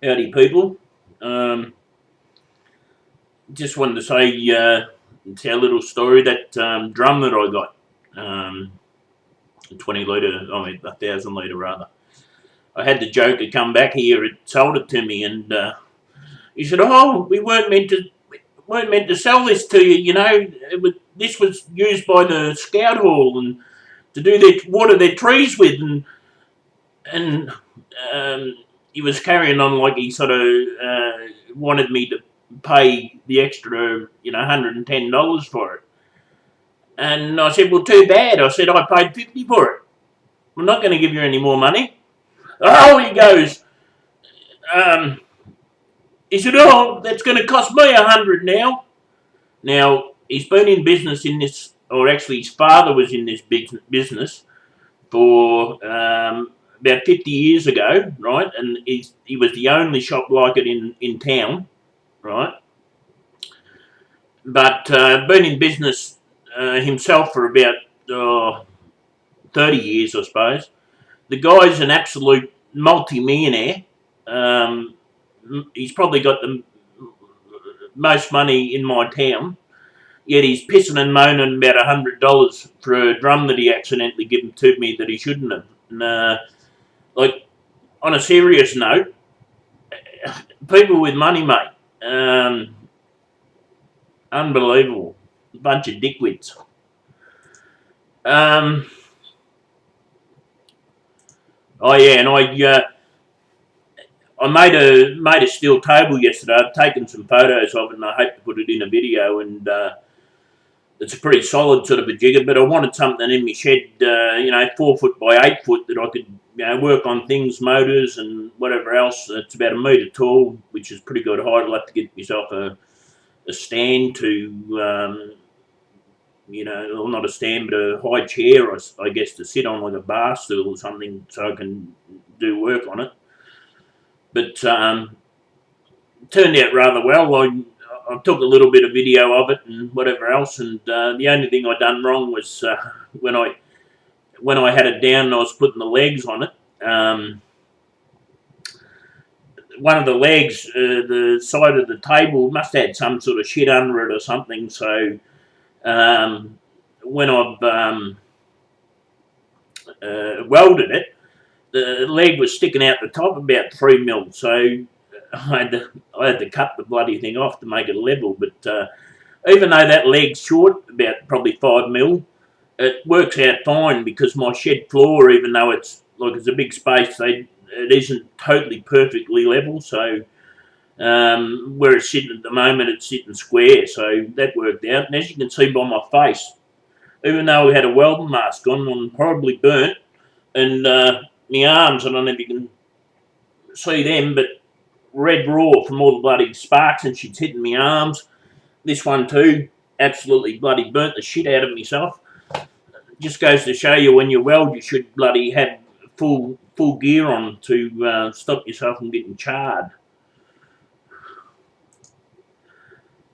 Howdy, people. Just wanted to say it's our little story, that drum that I got, a 20 litre, 1,000 litre rather. I had the joker come back here, it sold it to me, and he said, "Oh, we weren't meant to sell this to you. You know, this was used by the Scout Hall and to water their trees with," and he was carrying on like he sort of wanted me to pay the extra, $110 for it. And I said, "Well, too bad." I said, "I paid $50 for it. I'm not going to give you any more money." Oh, he goes, he said, "Oh, that's going to cost me $100 now." Now, he's been in business in this, or actually his father was in this business for about 50 years ago, right? And he was the only shop like it in town, right? But been in business himself for about 30 years, I suppose. The guy's an absolute multi-millionaire. He's probably got the most money in my town, yet he's pissing and moaning about $100 for a drum that he accidentally given to me that he shouldn't have. And, like, on a serious note, people with money, mate, unbelievable. A bunch of dickwits. Oh yeah, and I made a steel table yesterday. I've taken some photos of it, and I hope to put it in a video. And it's a pretty solid sort of a jigger, but I wanted something in my shed, 4 foot by 8 foot, that I could, work on things, motors and whatever else. It's about 1 metre tall, which is pretty good height. I'll have to get myself a stand to, well, not a stand, but a high chair, I guess, to sit on, like a bar stool or something, so I can do work on it. But turned out rather well. I took a little bit of video of it and whatever else, and the only thing I done wrong was when I had it down and I was putting the legs on it. One of the legs, the side of the table, must have had some sort of shit under it or something. So when I've welded it, the leg was sticking out the top about 3 mil. So I had to cut the bloody thing off to make it level. But even though that leg's short, about probably 5 mil, it works out fine, because my shed floor, even though it's a big space, it isn't totally perfectly level. So where it's sitting at the moment, it's sitting square. So that worked out. And as you can see by my face, even though we had a welding mask on, I'm horribly burnt. And my arms, I don't know if you can see them, but red raw from all the bloody sparks and shit's hitting my arms. This one too, absolutely bloody burnt the shit out of myself. Just goes to show you, when you weld, you should bloody have full gear on to stop yourself from getting charred.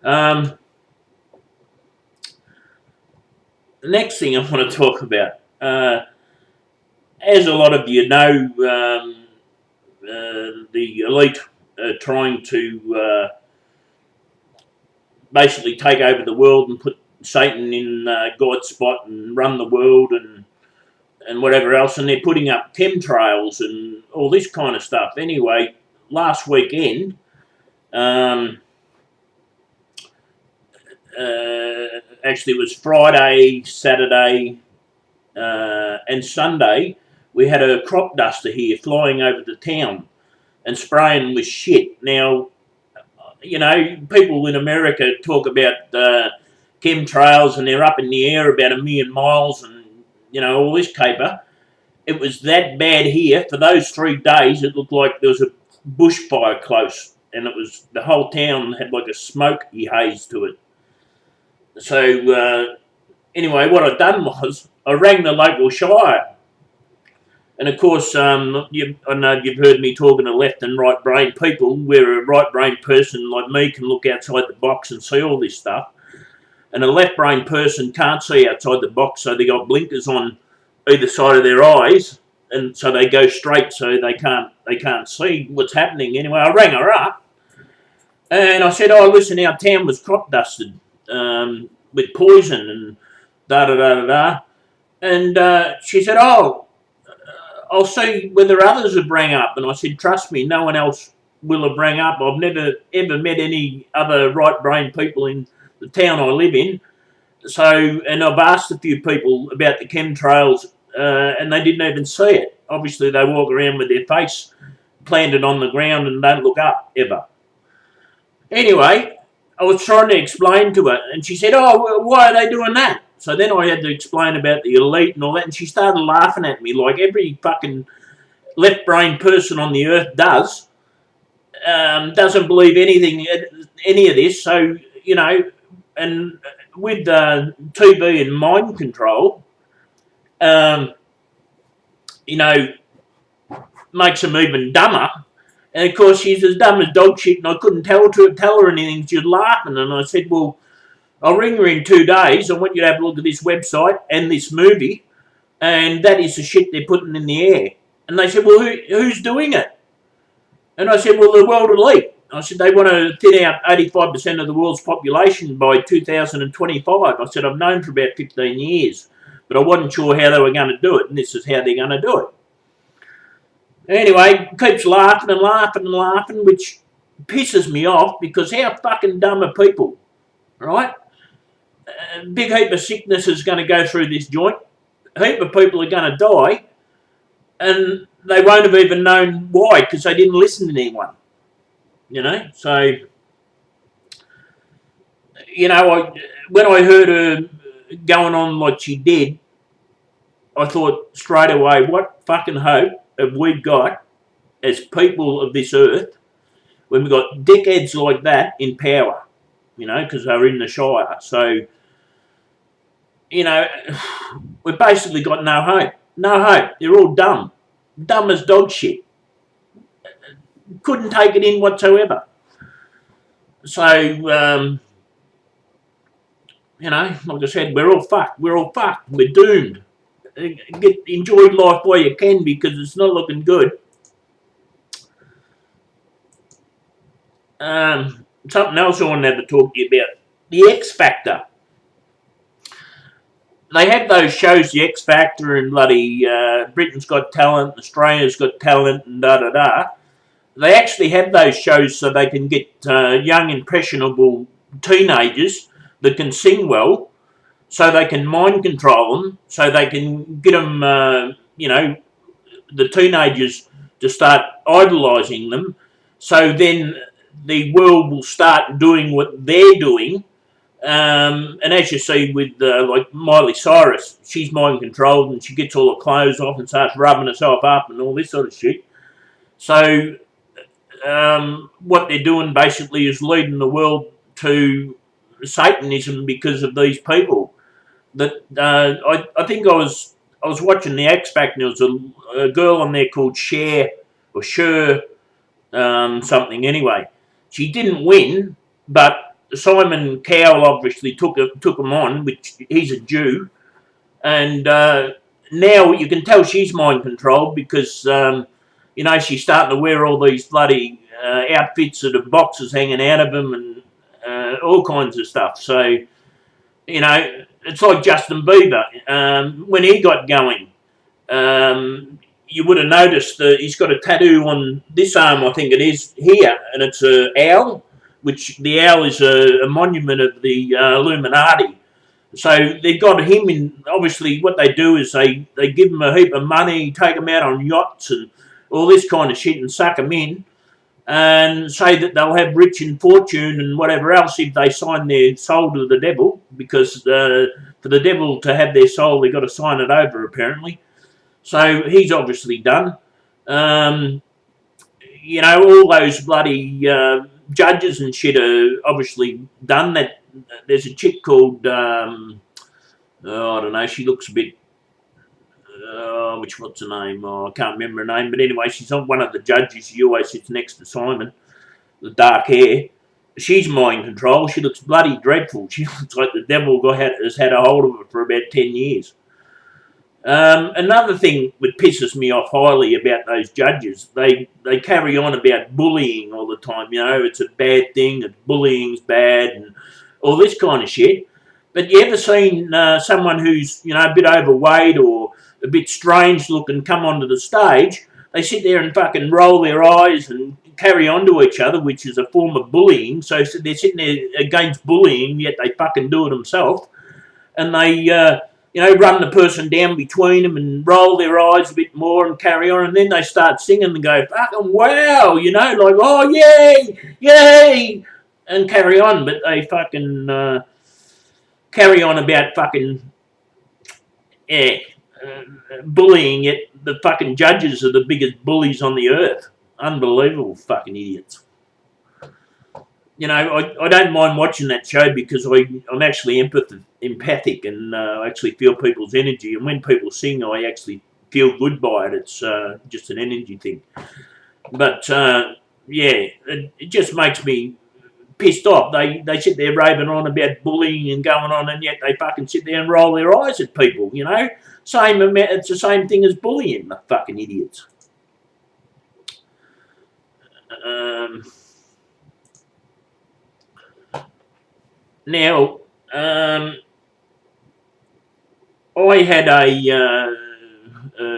The next thing I want to talk about, as a lot of you know, the elite are trying to basically take over the world and put Satan in God's spot and run the world and whatever else, and they're putting up chemtrails and all this kind of stuff. Anyway, last weekend, actually it was Friday, Saturday and Sunday, we had a crop duster here flying over the town and spraying with shit. Now, people in America talk about chemtrails and they're up in the air about 1,000,000 miles and, all this caper. It was that bad here. For those 3 days, it looked like there was a bushfire close, and the whole town had like a smoky haze to it. So, anyway, what I done was, I rang the local shire. And of course, I know you've heard me talking to left and right brain people, where a right brain person like me can look outside the box and see all this stuff. And a left brain person can't see outside the box, so they got blinkers on either side of their eyes, and so they go straight, so they can't see what's happening. Anyway, I rang her up, and I said, "Oh, listen, our town was crop dusted with poison and da da da da da." And she said, "Oh, I'll see whether others have rang up." And I said, "Trust me, no one else will have rang up. I've never ever met any other right brain people in the town I live in. So, and I've asked a few people about the chemtrails, and they didn't even see it. Obviously, they walk around with their face planted on the ground and don't look up ever." Anyway, I was trying to explain to her, and she said, "Oh, well, why are they doing that?" So then I had to explain about the elite and all that, and she started laughing at me like every fucking left-brain person on the earth does. Doesn't believe any of this. So, you know, and with TV and mind control, you know, makes them even dumber. And of course, she's as dumb as dog shit, and I couldn't tell her anything. She was laughing, and I said, "Well, I'll ring her in 2 days. I want you to have a look at this website and this movie, and that is the shit they're putting in the air." And they said, "Well, who's doing it?" And I said, "Well, the world elite." I said, "They want to thin out 85% of the world's population by 2025. I said, "I've known for about 15 years, but I wasn't sure how they were going to do it, and this is how they're going to do it." Anyway, keeps laughing and laughing and laughing, which pisses me off, because how fucking dumb are people, right? A big heap of sickness is going to go through this joint. A heap of people are going to die, and they won't have even known why, because they didn't listen to anyone. You know, so, you know, when I heard her going on like she did, I thought straight away, what fucking hope have we got as people of this earth when we've got dickheads like that in power, you know, because they're in the Shire. So, you know, we've basically got no hope. No hope. They're all dumb. Dumb as dog shit. Couldn't take it in whatsoever. So, you know, like I said, we're all fucked. We're all fucked. We're doomed. Enjoy life while you can, because it's not looking good. Something else I want to have to talk to you about. The X Factor. They have those shows, the X Factor and bloody Britain's Got Talent, Australia's Got Talent, and da-da-da. They actually have those shows so they can get young, impressionable teenagers that can sing well, so they can mind control them, so they can get them, you know, the teenagers to start idolising them, so then the world will start doing what they're doing. And as you see with like Miley Cyrus, she's mind controlled and she gets all her clothes off and starts rubbing herself up and all this sort of shit. So what they're doing basically is leading the world to Satanism because of these people. That I think I was watching the X Factor. There was a girl on there called Cher or Sher something. Anyway, she didn't win, but Simon Cowell obviously took him on, which he's a Jew, and now you can tell she's mind controlled because you know, she's starting to wear all these bloody outfits that have boxes hanging out of them and all kinds of stuff. So, you know, it's like Justin Bieber. When he got going, you would have noticed that he's got a tattoo on this arm, I think it is, here, and it's an owl, which the owl is a monument of the Illuminati. So they got him in. Obviously, what they do is they give him a heap of money, take him out on yachts and all this kind of shit and suck him in and say that they'll have rich and fortune and whatever else if they sign their soul to the devil, because for the devil to have their soul, they've got to sign it over, apparently. So he's obviously done. You know, all those bloody judges and shit are obviously done. That there's a chick called, I don't know, she looks a bit, what's her name? Oh, I can't remember her name. But anyway, she's not one of the judges. She always sits next to Simon, the dark hair. She's mind control. She looks bloody dreadful. She looks like the devil has had a hold of her for about 10 years. Another thing that pisses me off highly about those judges, they carry on about bullying all the time. You know, it's a bad thing, and bullying's bad, and all this kind of shit. But you ever seen someone who's, you know, a bit overweight or a bit strange looking come onto the stage? They sit there and fucking roll their eyes and carry on to each other, which is a form of bullying. So they're sitting there against bullying, yet they fucking do it themselves. And they, you know, run the person down between them and roll their eyes a bit more and carry on. And then they start singing and go, fucking wow, you know, like, oh, yay, yay, and carry on. But they fucking carry on about fucking, yeah, bullying, yet the fucking judges are the biggest bullies on the earth. Unbelievable fucking idiots. You know, I don't mind watching that show because I'm actually empathic and I actually feel people's energy. And when people sing, I actually feel good by it. It's just an energy thing. But, yeah, it just makes me pissed off. They sit there raving on about bullying and going on, and yet they fucking sit there and roll their eyes at people, you know. It's the same thing as bullying, the fucking idiots. Now, I had a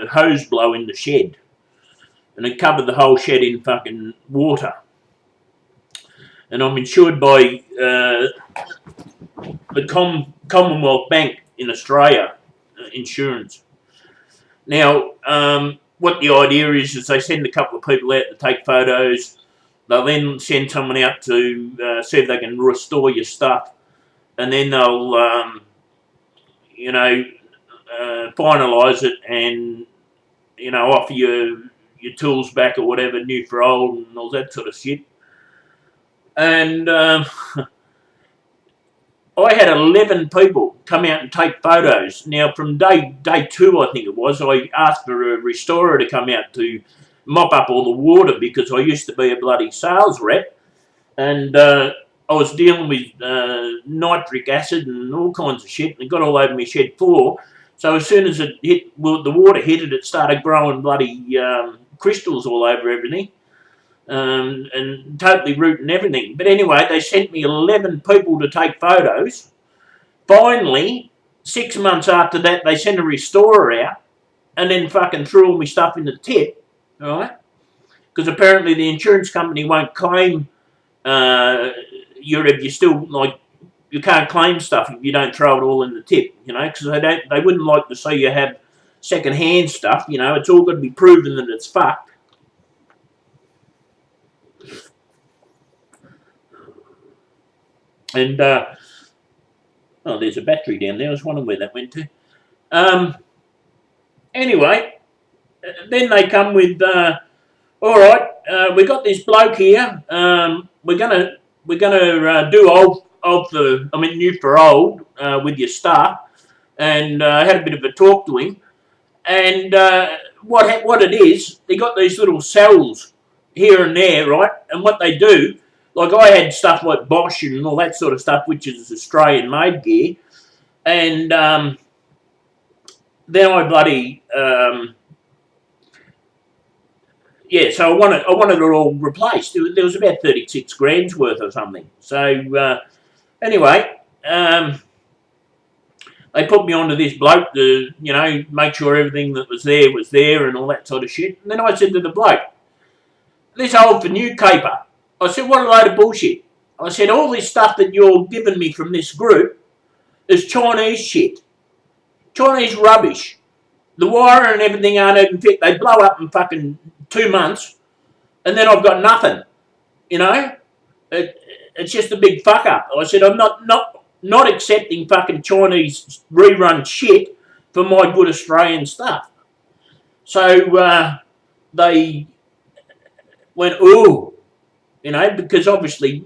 hose blow in the shed, and it covered the whole shed in fucking water. And I'm insured by the Commonwealth Bank in Australia, insurance. Now, what the idea is they send a couple of people out to take photos. They'll then send someone out to see if they can restore your stuff. And then they'll, you know, finalise it and, you know, offer you your tools back or whatever, new for old and all that sort of shit. And I had 11 people come out and take photos. Now, from day 2, I think it was, I asked for a restorer to come out to mop up all the water because I used to be a bloody sales rep. And I was dealing with nitric acid and all kinds of shit, and it got all over my shed floor. So as soon as it hit, well, the water hit it, it started growing bloody crystals all over everything, and totally rooting everything. But anyway, they sent me 11 people to take photos. Finally, 6 months after that, they sent a restorer out, and then fucking threw all my stuff in the tip, all right? Because apparently the insurance company won't claim if you still, like, you can't claim stuff if you don't throw it all in the tip, you know, because they wouldn't like to say you have second-hand stuff, you know. It's all got to be proven that it's fucked. And, oh, there's a battery down there. I was wondering where that went to. Anyway, then they come with, all right, we got this bloke here. We're gonna do new for old with your stuff, and I had a bit of a talk to him. And what it is, they got these little cells here and there, right? And what they do, like I had stuff like Bosch and all that sort of stuff, which is Australian-made gear, and then I bloody yeah, so I wanted it all replaced. There was about 36 grand's worth or something. So anyway, they put me onto this bloke to, you know, make sure everything that was there and all that sort of shit. And then I said to the bloke, this old for new caper. I said, what a load of bullshit. I said, all this stuff that you're giving me from this group is Chinese shit. Chinese rubbish. The wire and everything aren't even fit. They blow up in fucking 2 months, and then I've got nothing. You know? It's just a big fuck up. I said, I'm not accepting fucking Chinese rerun shit for my good Australian stuff. So they went, ooh, you know, because obviously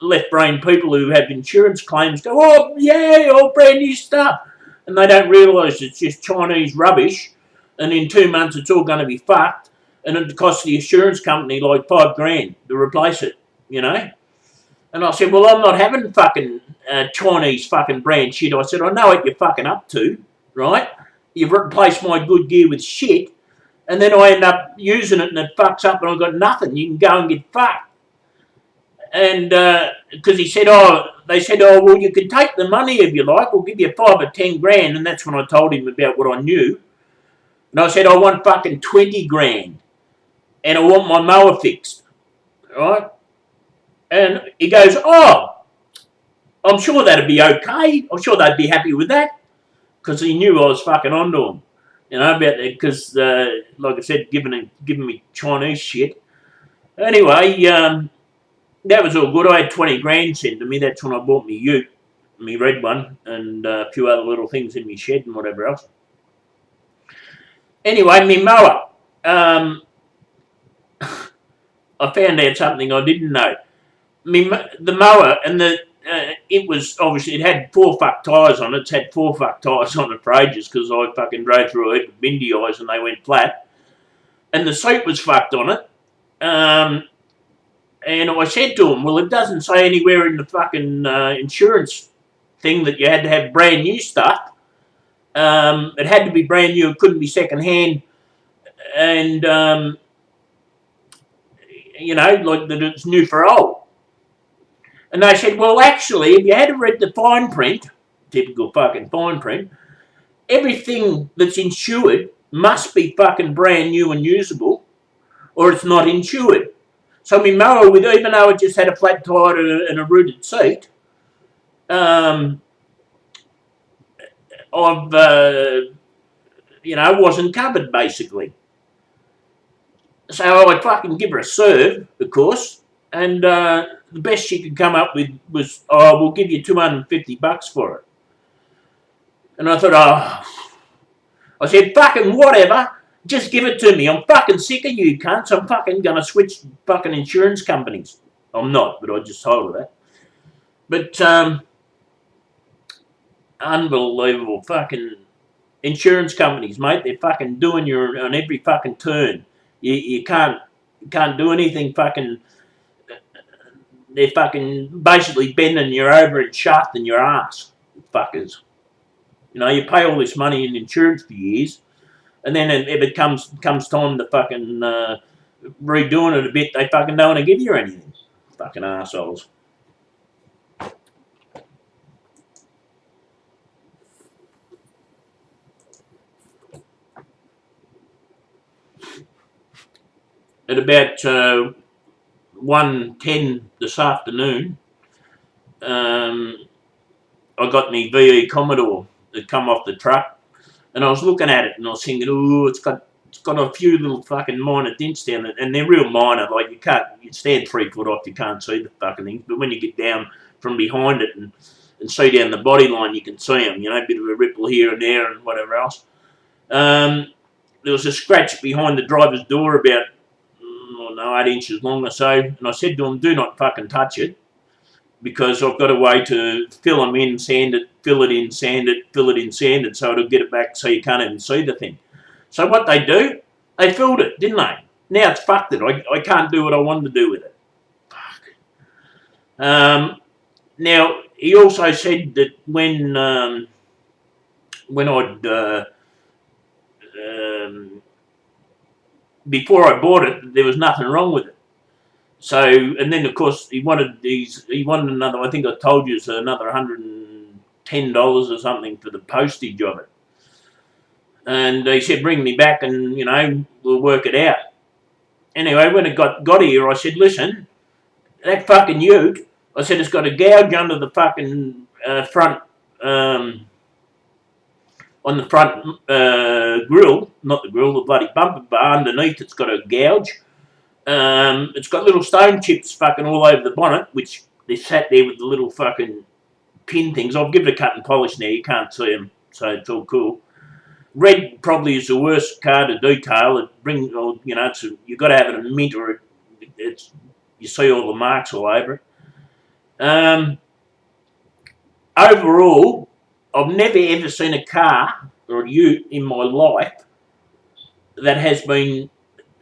left-brain people who have insurance claims go, oh, yeah, all brand new stuff. And they don't realise it's just Chinese rubbish, and in 2 months it's all going to be fucked, and it costs the insurance company like $5,000 to replace it, you know? And I said, well, I'm not having fucking Chinese fucking brand shit. I said, I know what you're fucking up to, right? you've replaced my good gear with shit, and then I end up using it and it fucks up and I've got nothing. You can go and get fucked. And because he said, they said, well, you can take the money if you like. We'll give you 5 or 10 grand. And that's when I told him about what I knew. And I said, I want fucking 20 grand. And I want my mower fixed. Right? And he goes, I'm sure that'd be okay. I'm sure they'd be happy with that. Because he knew I was fucking onto him. You know, about that. Because, like I said, giving me Chinese shit. Anyway, that was all good. I had 20 grand sent to me. That's when I bought my ute, my red one, and a few other little things in my shed and whatever else. Anyway, my mower. I found out something I didn't know. The mower, and it was, obviously, it had 4 fuck tyres on it. It's had 4 fuck tyres on it for ages because I fucking drove through a heap of bindy eyes and they went flat. And the seat was fucked on it. And I said to him, well, it doesn't say anywhere in the fucking insurance thing that you had to have brand new stuff. It had to be brand new. It couldn't be second hand. And, you know, like that it's new for old. And they said, well, actually, if you had read the fine print, typical fucking fine print, everything that's insured must be fucking brand new and usable, or it's not insured. So my mower, even though it just had a flat tyre and a rooted seat, I've, you know, wasn't covered basically. So I'd fucking give her a serve, of course, and the best she could come up with was, we'll give you $250 for it. And I thought, I said, fucking whatever. Just give it to me. I'm fucking sick of you cunts. I'm fucking going to switch fucking insurance companies. I'm not, but I just told her that. But, unbelievable fucking insurance companies, mate. They're fucking doing you on every fucking turn. You can't do anything fucking... They're fucking basically bending you over and shafting your ass. Fuckers. You know, you pay all this money in insurance for years. And then if it comes time to fucking redoing it a bit, they fucking don't want to give you anything. Fucking assholes. At about 1:10 this afternoon, I got my VE Commodore that come off the truck. And I was looking at it and I was thinking, it's got a few little fucking minor dents down it, and they're real minor. Like you stand 3 foot off, you can't see the fucking things. But when you get down from behind it and see down the body line, you can see them. You know, a bit of a ripple here and there and whatever else. There was a scratch behind the driver's door about 8 inches long or so, and I said to him, do not fucking touch it, because I've got a way to fill them in, sand it, fill it in, sand it, fill it in, sand it, so it'll get it back so you can't even see the thing. So what they do, they filled it, didn't they? Now it's fucked it. I can't do what I wanted to do with it. Fuck. Now, he also said that when I'd... before I bought it, there was nothing wrong with it. So, and then of course he wanted another, I think I told you, so another $110 or something for the postage of it. And he said, bring me back and, you know, we'll work it out. Anyway, when it got here, I said, listen, that fucking ute, I said, it's got a gouge under the fucking front, on the front grill, not the grill, the bloody bumper bar underneath, it's got a gouge. It's got little stone chips fucking all over the bonnet, which they sat there with the little fucking pin things. I'll give it a cut and polish now, you can't see them, so it's all cool. Red probably is the worst car to detail. It you know, you've got to have it in mint or you see all the marks all over it. Overall, I've never ever seen a car or a ute in my life that has been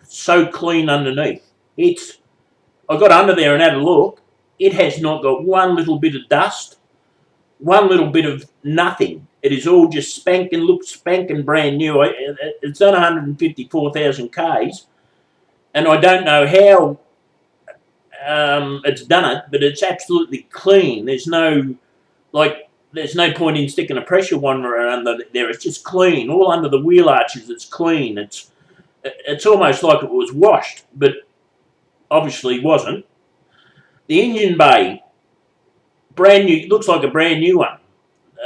so clean underneath. I got under there and had a look. It has not got one little bit of dust, one little bit of nothing. It is all just looks spanking brand new. It's done 154,000 Ks, and I don't know how it's done it, but it's absolutely clean. There's no point in sticking a pressure wonder under there. It's just clean. All under the wheel arches, it's clean. It's almost like it was washed, but obviously wasn't. The engine bay, brand new. Looks like a brand new one,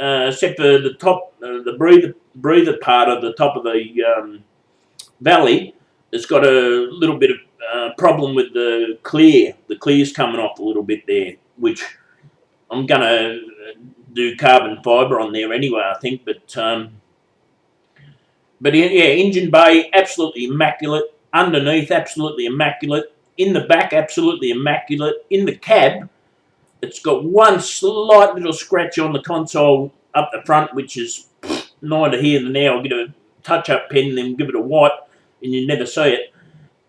except for the top, the breather part of the top of the valley. It's got a little bit of problem with the clear. The clear's coming off a little bit there, which I'm gonna do carbon fibre on there anyway, I think. But yeah, engine bay absolutely immaculate. Underneath, absolutely immaculate. In the back, absolutely immaculate. In the cab, it's got one slight little scratch on the console up the front, which is neither here nor there. I'll get a touch-up pen and then give it a wipe, and you never see it.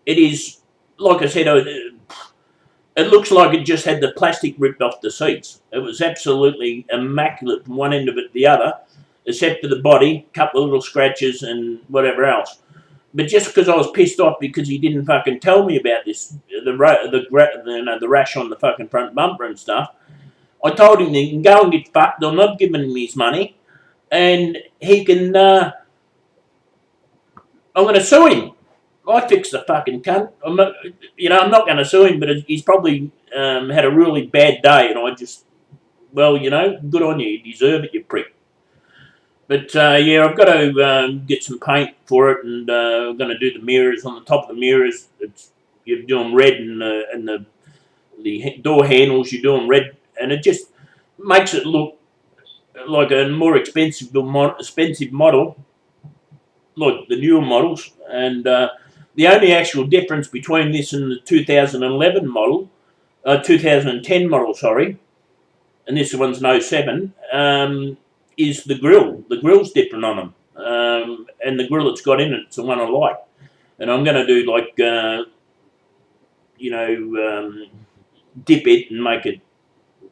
It is, like I said, it looks like it just had the plastic ripped off the seats. It was absolutely immaculate from one end of it to the other, except for the body, a couple of little scratches and whatever else. But just because I was pissed off because he didn't fucking tell me about this, the rash on the fucking front bumper and stuff, I told him he can go and get fucked. I'm not giving him his money, and he can. I'm going to sue him. I fixed the fucking cunt. I'm not going to sue him, but he's probably had a really bad day, and I just, good on you. You deserve it, you prick. But yeah, I've got to get some paint for it, and I'm going to do the mirrors. On the top of the mirrors, you do them red, and the door handles, you do them red, and it just makes it look like a more expensive model, like the newer models. And the only actual difference between this and the 2011 model, 2010 model, sorry, and this one's an 07, is the grill. The grill's different on them, and the grill it's got in it, it's the one I like. And I'm going to do dip it and make it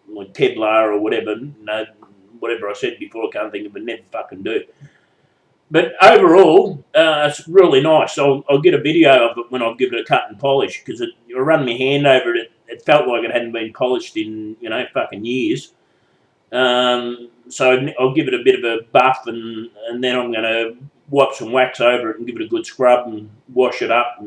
like Kevlar or whatever. Whatever I said before, I can't think of it. Never fucking do. But overall, it's really nice. I'll get a video of it when I give it a cut and polish, because I run my hand over it. It felt like it hadn't been polished in fucking years. So I'll give it a bit of a buff, and then I'm going to wipe some wax over it and give it a good scrub and wash it up.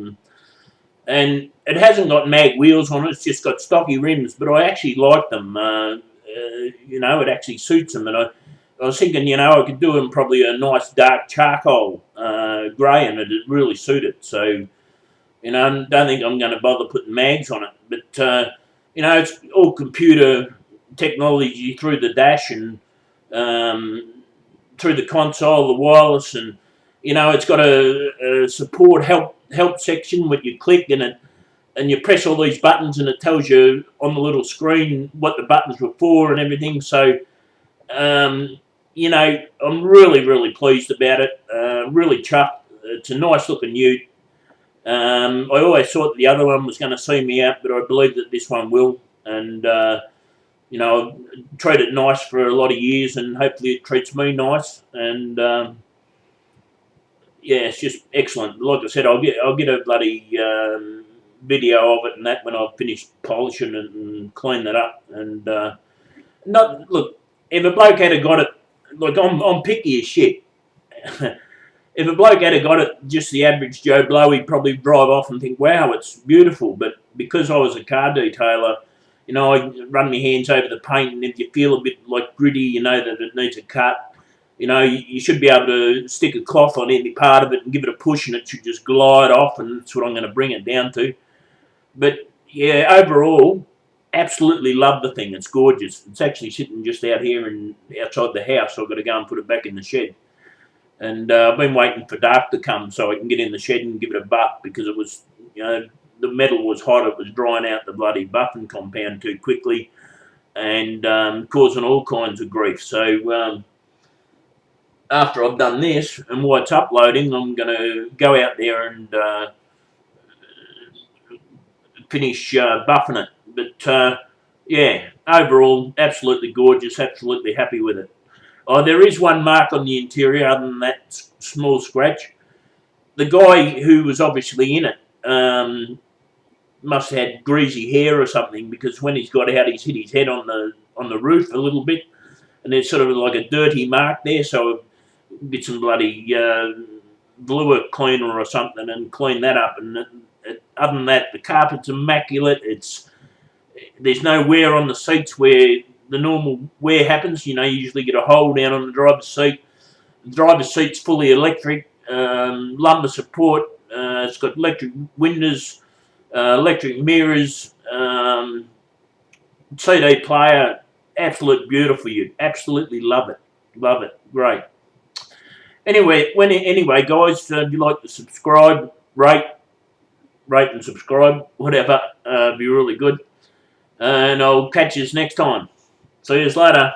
And it hasn't got mag wheels on it. It's just got stocky rims, but I actually like them. It actually suits them. And I was thinking, I could do them probably a nice dark charcoal grey, and it'd really suit it. So, I don't think I'm going to bother putting mags on it. But, it's all computer technology through the dash and through the console, the wireless, and, it's got a support help section where you click and you press all these buttons, and it tells you on the little screen what the buttons were for and everything. So, I'm really, really pleased about it. Really chuffed. It's a nice looking ute. I always thought the other one was going to see me out, but I believe that this one will. And, I've treated it nice for a lot of years, and hopefully it treats me nice. And, it's just excellent. Like I said, I'll get a bloody video of it and that when I've finished polishing it and clean that up. And if a bloke had got it, I'm picky as shit. If a bloke had got it, just the average Joe Blow, he'd probably drive off and think, wow, it's beautiful. But because I was a car detailer, I run my hands over the paint, and if you feel a bit like gritty, that it needs a cut, you should be able to stick a cloth on any part of it and give it a push, and it should just glide off, and that's what I'm going to bring it down to. But, yeah, overall, absolutely love the thing. It's gorgeous. It's actually sitting just out here outside the house, so I've got to go and put it back in the shed. And I've been waiting for dark to come so I can get in the shed and give it a buff, because it was, the metal was hot. It was drying out the bloody buffing compound too quickly and causing all kinds of grief. So after I've done this and while it's uploading, I'm going to go out there and finish buffing it. But yeah, overall, absolutely gorgeous. Absolutely happy with it. Oh, there is one mark on the interior other than that small scratch. The guy who was obviously in it must have had greasy hair or something, because when he's got out, he's hit his head on the roof a little bit, and there's sort of like a dirty mark there. So get some bloody Bluer cleaner or something and clean that up. And other than that, the carpet's immaculate. There's no wear on the seats where the normal wear happens. You usually get a hole down on the driver's seat. The driver's seat's fully electric, lumbar support. It's got electric windows, electric mirrors, CD player. Absolute beautiful. You'd absolutely love it. Love it. Great. Anyway, guys, if you'd like to subscribe, rate and subscribe, whatever, be really good. And I'll catch you next time. See you later.